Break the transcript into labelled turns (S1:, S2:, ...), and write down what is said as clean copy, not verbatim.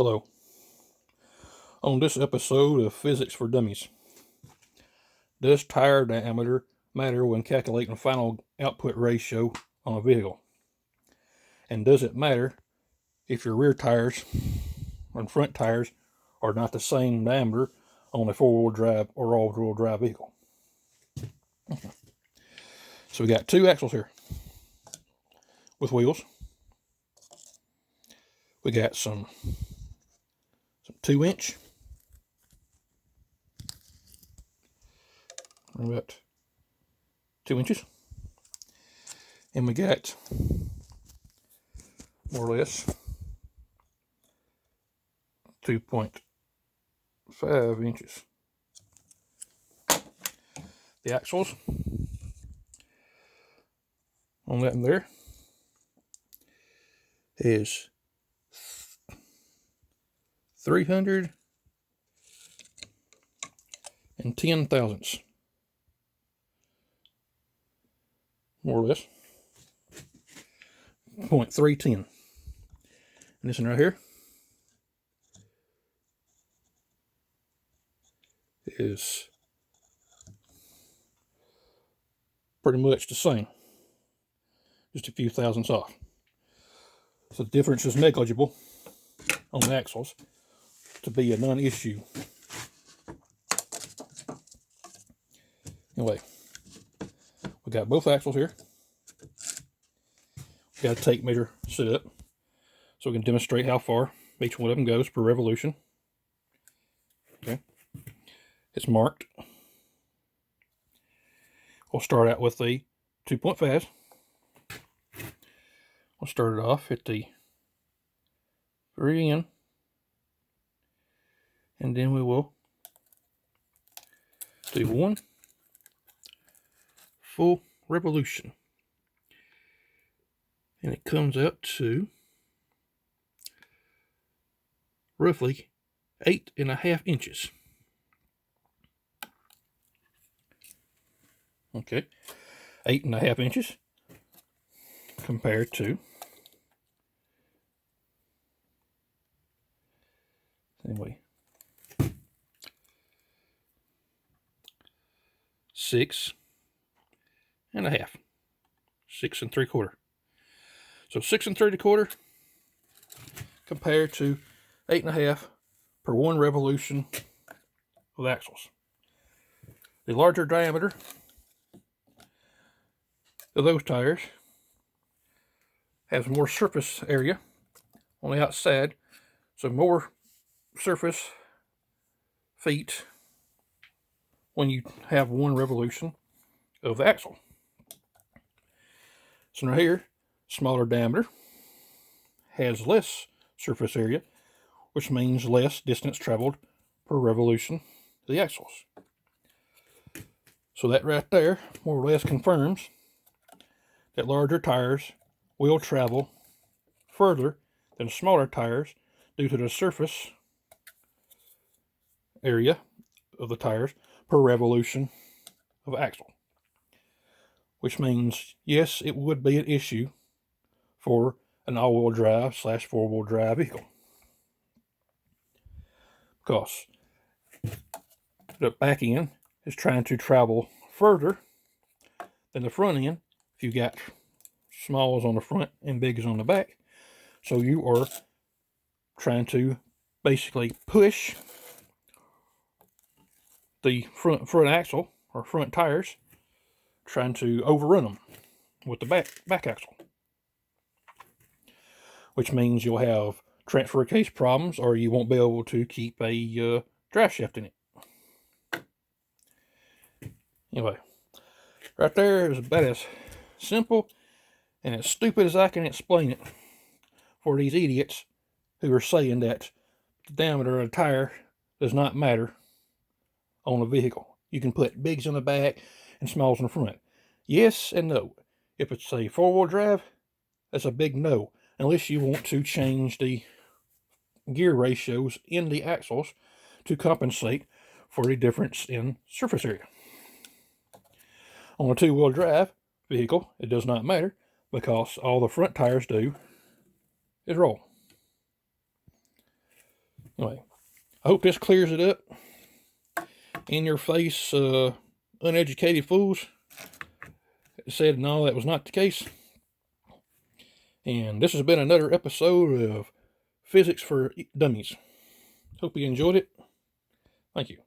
S1: Hello. On this episode of Physics for Dummies, does tire diameter matter when calculating final output ratio on a vehicle? And does it matter if your rear tires and front tires are not the same diameter on a four-wheel drive or all-wheel drive vehicle? So we got two axles here with wheels. We got some 2-inch, about 2 inches, and we got more or less 2.5 inches. The axles on that in there is 310 thousandths, more or less, 0.310. And this one right here is pretty much the same, just a few thousandths off. So the difference is negligible on the axles to be a non-issue. Anyway, we got both axles here. We got a tape measure set up so we can demonstrate how far each one of them goes per revolution. Okay, it's marked. We'll start out with the 2.5. We'll start it off at the very end, and then we will do one full revolution, and it comes out to roughly 8.5 inches. Okay, 8.5 inches compared to anyway 6.5, 6 3/4. So 6 3/4 compared to 8.5 per one revolution of axles. The larger diameter of those tires has more surface area on the outside, so more surface feet when you have one revolution of the axle. So now here, smaller diameter has less surface area, which means less distance traveled per revolution of the axles. So that right there more or less confirms that larger tires will travel further than smaller tires due to the surface area of the tires per revolution of axle. Which means, yes, it would be an issue for an all-wheel drive / four-wheel drive vehicle. Because the back end is trying to travel further than the front end if you got smalls on the front and bigs on the back. So you are trying to basically push the front axle or front tires, trying to overrun them with the back axle, which means you'll have transfer case problems, or you won't be able to keep a drive shaft in it. Anyway, right there is about as simple and as stupid as I can explain it for these idiots who are saying that the diameter of a tire does not matter on a vehicle. You can put bigs on the back and smalls in the front. Yes and no. If it's a four-wheel drive, that's a big no, unless you want to change the gear ratios in the axles to compensate for the difference in surface area. On a two-wheel drive vehicle, it does not matter because all the front tires do is roll. Anyway, I hope this clears it up. In your face, uneducated fools said no, that was not the case. And this has been another episode of Physics for Dummies. Hope you enjoyed it. Thank you.